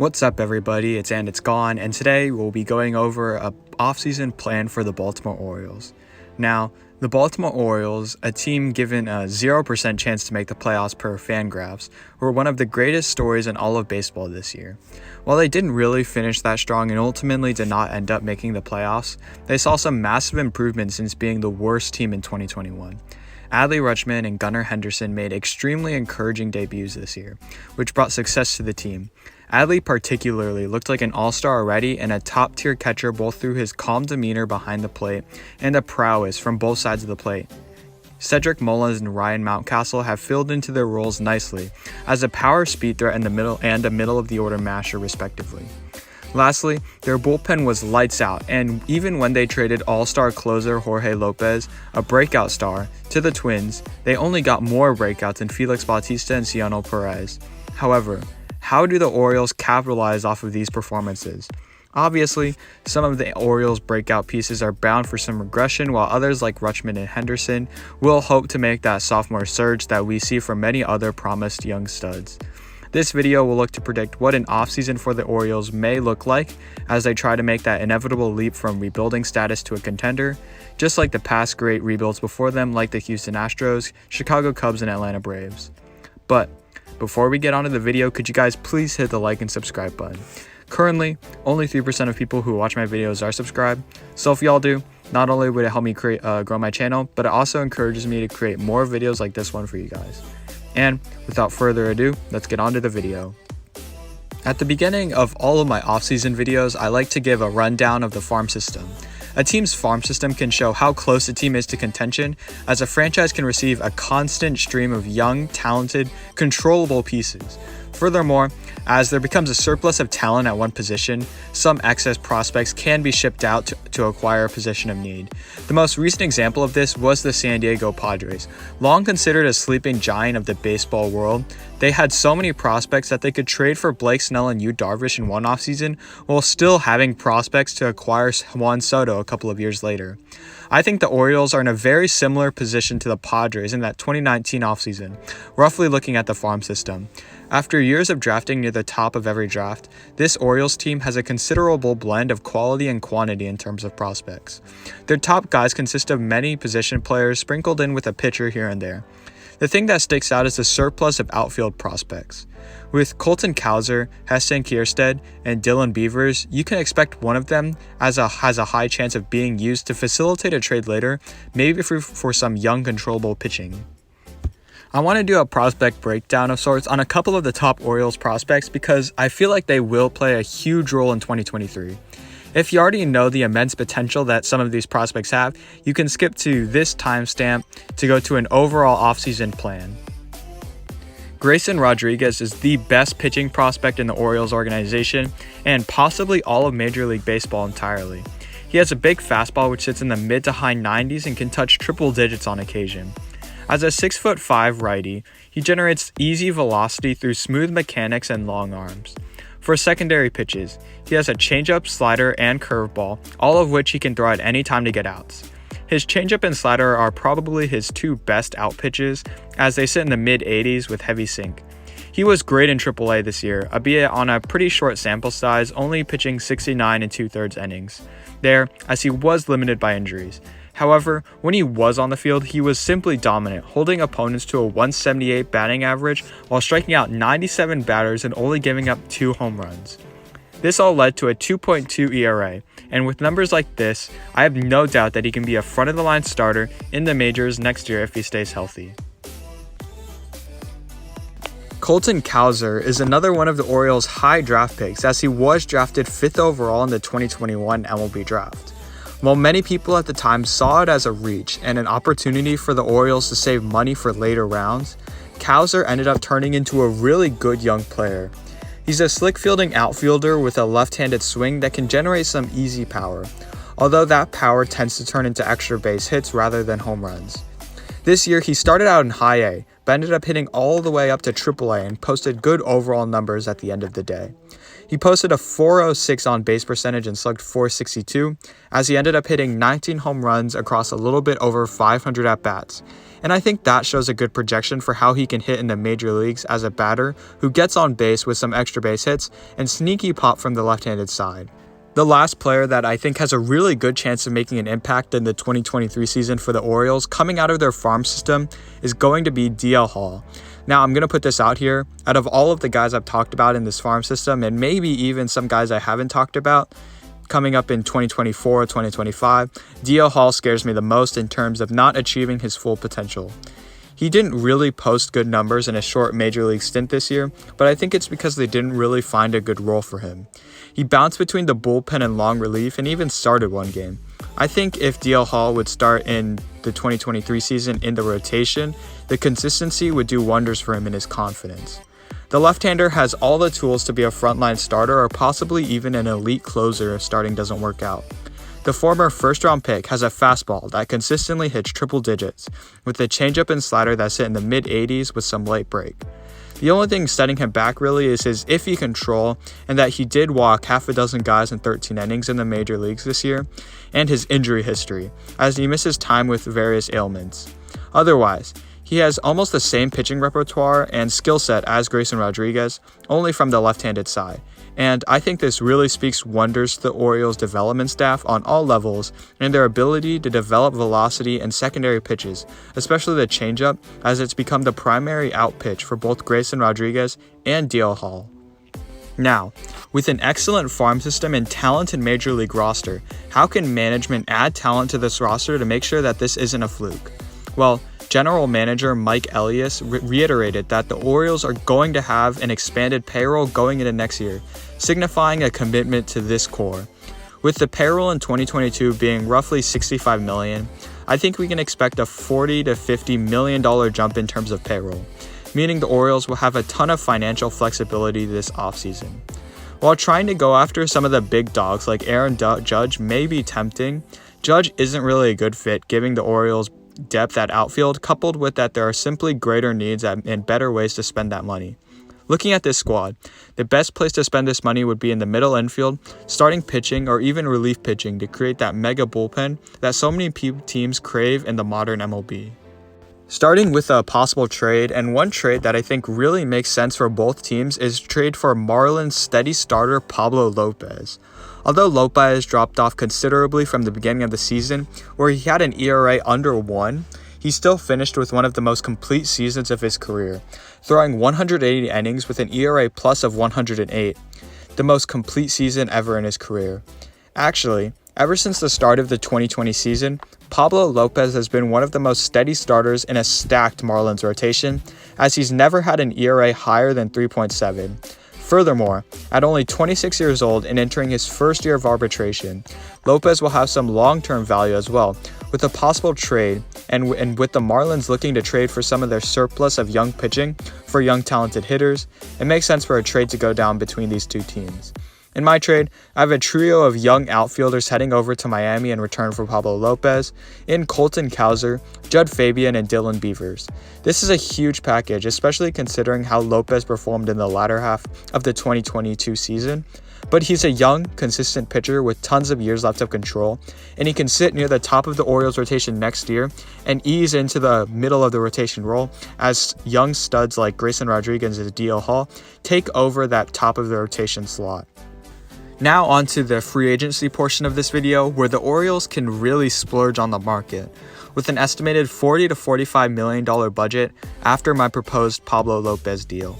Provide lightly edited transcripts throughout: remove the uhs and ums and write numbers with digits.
What's up, everybody? It's Gone, and today we'll be going over a offseason plan for the Baltimore Orioles. Now, the Baltimore Orioles, a team given a 0% chance to make the playoffs per Fangraphs, were one of the greatest stories in all of baseball this year. While they didn't really finish that strong and ultimately did not end up making the playoffs, they saw some massive improvement since being the worst team in 2021. Adley Rutschman and Gunnar Henderson made extremely encouraging debuts this year, which brought success to the team. Adley particularly looked like an all-star already and a top-tier catcher both through his calm demeanor behind the plate and the prowess from both sides of the plate. Cedric Mullins and Ryan Mountcastle have filled into their roles nicely as a power speed threat in the middle and a middle-of-the-order masher respectively. Lastly, their bullpen was lights out, and even when they traded all-star closer Jorge Lopez, a breakout star, to the Twins, they only got more breakouts in Felix Bautista and Ciano Perez. However, how do the Orioles capitalize off of these performances? Obviously, some of the Orioles' breakout pieces are bound for some regression, while others like Rutschman and Henderson will hope to make that sophomore surge that we see from many other promised young studs. This video will look to predict what an offseason for the Orioles may look like as they try to make that inevitable leap from rebuilding status to a contender, just like the past great rebuilds before them like the Houston Astros, Chicago Cubs, and Atlanta Braves. But before we get onto the video, could you guys please hit the like and subscribe button? Currently, only 3% of people who watch my videos are subscribed, so if y'all do, not only would it help me grow my channel, but it also encourages me to create more videos like this one for you guys. And without further ado, let's get on to the video. At the beginning of all of my off-season videos, I like to give a rundown of the farm system. A team's farm system can show how close a team is to contention, as a franchise can receive a constant stream of young, talented, controllable pieces. Furthermore, as there becomes a surplus of talent at one position, some excess prospects can be shipped out to acquire a position of need. The most recent example of this was the San Diego Padres. Long considered a sleeping giant of the baseball world, they had so many prospects that they could trade for Blake Snell and Yu Darvish in one offseason while still having prospects to acquire Juan Soto a couple of years later. I think the Orioles are in a very similar position to the Padres in that 2019 offseason, roughly looking at the farm system. After years of drafting near the top of every draft, this Orioles team has a considerable blend of quality and quantity in terms of prospects. Their top guys consist of many position players sprinkled in with a pitcher here and there. The thing that sticks out is the surplus of outfield prospects. With Colton Koerner, Heston Kjerstad, and Dylan Beavers, you can expect one of them has a high chance of being used to facilitate a trade later, maybe for some young controllable pitching. I want to do a prospect breakdown of sorts on a couple of the top Orioles prospects because I feel like they will play a huge role in 2023. If you already know the immense potential that some of these prospects have, you can skip to this timestamp to go to an overall offseason plan. Grayson Rodriguez is the best pitching prospect in the Orioles organization and possibly all of Major League Baseball entirely. He has a big fastball which sits in the mid to high 90s and can touch triple digits on occasion. As a 6'5" righty, he generates easy velocity through smooth mechanics and long arms. For secondary pitches, he has a changeup, slider, and curveball, all of which he can throw at any time to get outs. His changeup and slider are probably his two best out pitches, as they sit in the mid-80s with heavy sink. He was great in AAA this year, albeit on a pretty short sample size, only pitching 69 2/3 innings there, as he was limited by injuries. However, when he was on the field, he was simply dominant, holding opponents to a 178 batting average while striking out 97 batters and only giving up 2 home runs. This all led to a 2.2 ERA, and with numbers like this, I have no doubt that he can be a front-of-the-line starter in the majors next year if he stays healthy. Colton Koerner is another one of the Orioles' high draft picks, as he was drafted 5th overall in the 2021 MLB draft. While many people at the time saw it as a reach and an opportunity for the Orioles to save money for later rounds, Koerner ended up turning into a really good young player. He's a slick fielding outfielder with a left-handed swing that can generate some easy power, although that power tends to turn into extra base hits rather than home runs. This year he started out in high A, but but ended up hitting all the way up to AAA and posted good overall numbers at the end of the day. He posted a .406 on base percentage and slugged .462, as he ended up hitting 19 home runs across a little bit over 500 at-bats. And I think that shows a good projection for how he can hit in the major leagues as a batter who gets on base with some extra base hits and sneaky pop from the left-handed side. The last player that I think has a really good chance of making an impact in the 2023 season for the Orioles coming out of their farm system is going to be Dio Hall. Now, I'm going to put this out here. Out of all of the guys I've talked about in this farm system, and maybe even some guys I haven't talked about, coming up in 2024 or 2025, Dio Hall scares me the most in terms of not achieving his full potential. He didn't really post good numbers in a short major league stint this year, but I think it's because they didn't really find a good role for him. He bounced between the bullpen and long relief and even started one game. I think if Dio Hall would start in the 2023 season in the rotation, the consistency would do wonders for him in his confidence. The left-hander has all the tools to be a frontline starter or possibly even an elite closer if starting doesn't work out. The former first-round pick has a fastball that consistently hits triple digits, with a changeup and slider that's hit in the mid-80s with some late break. The only thing setting him back really is his iffy control, and that he did walk half a dozen guys in 13 innings in the major leagues this year, and his injury history, as he misses time with various ailments. Otherwise, he has almost the same pitching repertoire and skill set as Grayson Rodriguez, only from the left-handed side. And I think this really speaks wonders to the Orioles development staff on all levels and their ability to develop velocity and secondary pitches, especially the changeup, as it's become the primary out pitch for both Grayson Rodriguez and Dio Hall. Now, with an excellent farm system and talented major league roster, how can management add talent to this roster to make sure that this isn't a fluke? Well, General Manager Mike Elias reiterated that the Orioles are going to have an expanded payroll going into next year, signifying a commitment to this core. With the payroll in 2022 being roughly $65 million, I think we can expect a $40 to $50 million jump in terms of payroll, meaning the Orioles will have a ton of financial flexibility this offseason. While trying to go after some of the big dogs like Aaron Judge may be tempting, Judge isn't really a good fit giving the Orioles depth at outfield, coupled with that there are simply greater needs and better ways to spend that money. Looking at this squad, the best place to spend this money would be in the middle infield, starting pitching or even relief pitching to create that mega bullpen that so many teams crave in the modern MLB. Starting with a possible trade, and one trade that I think really makes sense for both teams is trade for Marlins steady starter Pablo Lopez. Although Lopez dropped off considerably from the beginning of the season, where he had an ERA under 1, he still finished with one of the most complete seasons of his career, throwing 180 innings with an ERA plus of 108, the most complete season ever in his career. Actually, ever since the start of the 2020 season, Pablo Lopez has been one of the most steady starters in a stacked Marlins rotation, as he's never had an ERA higher than 3.7. Furthermore, at only 26 years old and entering his first year of arbitration, Lopez will have some long-term value as well, with a possible trade, and with the Marlins looking to trade for some of their surplus of young pitching for young talented hitters, it makes sense for a trade to go down between these two teams. In my trade, I have a trio of young outfielders heading over to Miami in return for Pablo Lopez, in Colton Koerner, Judd Fabian, and Dylan Beavers. This is a huge package, especially considering how Lopez performed in the latter half of the 2022 season. But he's a young, consistent pitcher with tons of years left of control, and he can sit near the top of the Orioles rotation next year and ease into the middle of the rotation role as young studs like Grayson Rodriguez and Dio Hall take over that top of the rotation slot. Now on to the free agency portion of this video, where the Orioles can really splurge on the market, with an estimated $40 to $45 million budget after my proposed Pablo Lopez deal.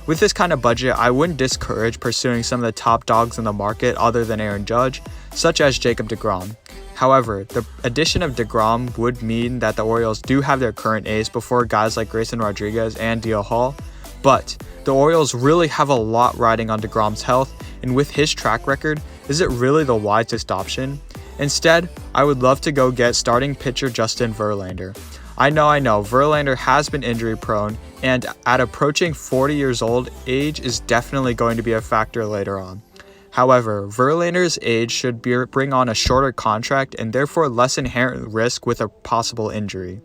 With this kind of budget, I wouldn't discourage pursuing some of the top dogs in the market other than Aaron Judge, such as Jacob deGrom. However, the addition of deGrom would mean that the Orioles do have their current ace before guys like Grayson Rodriguez and Dio Hall, but the Orioles really have a lot riding on deGrom's health, and with his track record, is it really the wisest option? Instead, I would love to go get starting pitcher Justin Verlander. I know, Verlander has been injury prone, and at approaching 40 years old, age is definitely going to be a factor later on. However, Verlander's age should bring on a shorter contract and therefore less inherent risk with a possible injury.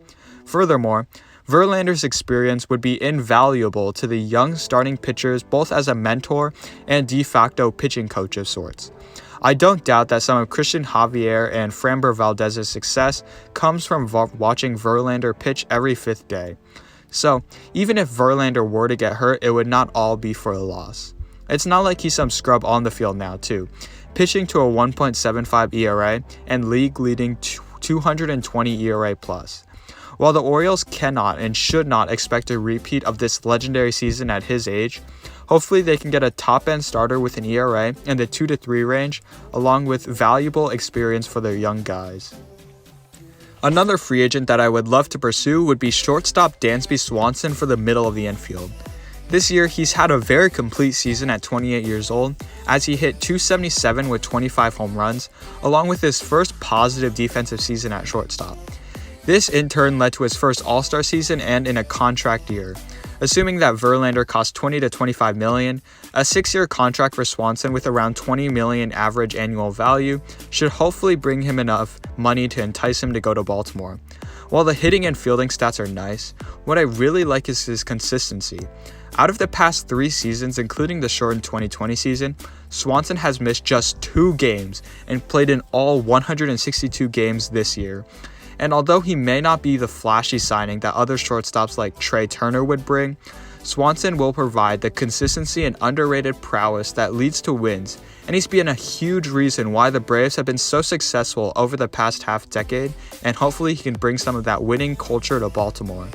Furthermore, Verlander's experience would be invaluable to the young starting pitchers, both as a mentor and de facto pitching coach of sorts. I don't doubt that some of Christian Javier and Framber Valdez's success comes from watching Verlander pitch every 5th day. So, even if Verlander were to get hurt, it would not all be for a loss. It's not like he's some scrub on the field now, too, pitching to a 1.75 ERA and league-leading 220 ERA+. While the Orioles cannot and should not expect a repeat of this legendary season at his age, hopefully they can get a top-end starter with an ERA in the 2 to 3 range, along with valuable experience for their young guys. Another free agent that I would love to pursue would be shortstop Dansby Swanson for the middle of the infield. This year, he's had a very complete season at 28 years old, as he hit .277 with 25 home runs, along with his first positive defensive season at shortstop. This in turn led to his first All-Star season and in a contract year. Assuming that Verlander cost $20 to $25 million, a 6-year contract for Swanson with around $20 million average annual value should hopefully bring him enough money to entice him to go to Baltimore. While the hitting and fielding stats are nice, what I really like is his consistency. Out of the past 3 seasons, including the shortened 2020 season, Swanson has missed just 2 games and played in all 162 games this year. And although he may not be the flashy signing that other shortstops like Trey Turner would bring, Swanson will provide the consistency and underrated prowess that leads to wins, and he's been a huge reason why the Braves have been so successful over the past half-decade, and hopefully he can bring some of that winning culture to Baltimore.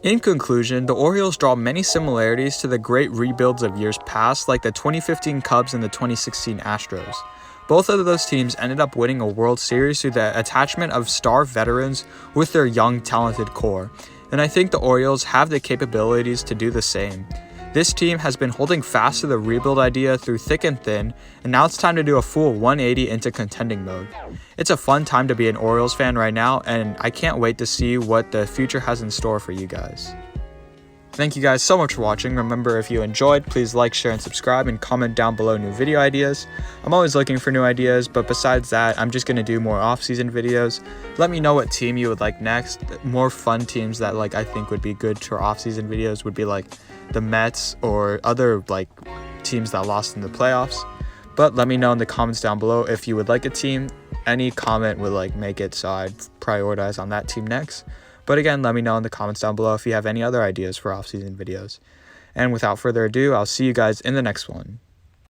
In conclusion, the Orioles draw many similarities to the great rebuilds of years past, like the 2015 Cubs and the 2016 Astros. Both of those teams ended up winning a World Series through the attachment of star veterans with their young, talented core, and I think the Orioles have the capabilities to do the same. This team has been holding fast to the rebuild idea through thick and thin, and now it's time to do a full 180 into contending mode. It's a fun time to be an Orioles fan right now, and I can't wait to see what the future has in store for you guys. Thank you guys so much for watching. Remember, if you enjoyed, please like, share, and subscribe, and comment down below new video ideas. I'm always looking for new ideas, but besides that, I'm just going to do more off-season videos. Let me know what team you would like next. More fun teams that I think would be good for off-season videos would be like the Mets or other teams that lost in the playoffs. But let me know in the comments down below if you would like a team. Any comment would make it so I'd prioritize on that team next. But again, let me know in the comments down below if you have any other ideas for off-season videos. And without further ado, I'll see you guys in the next one.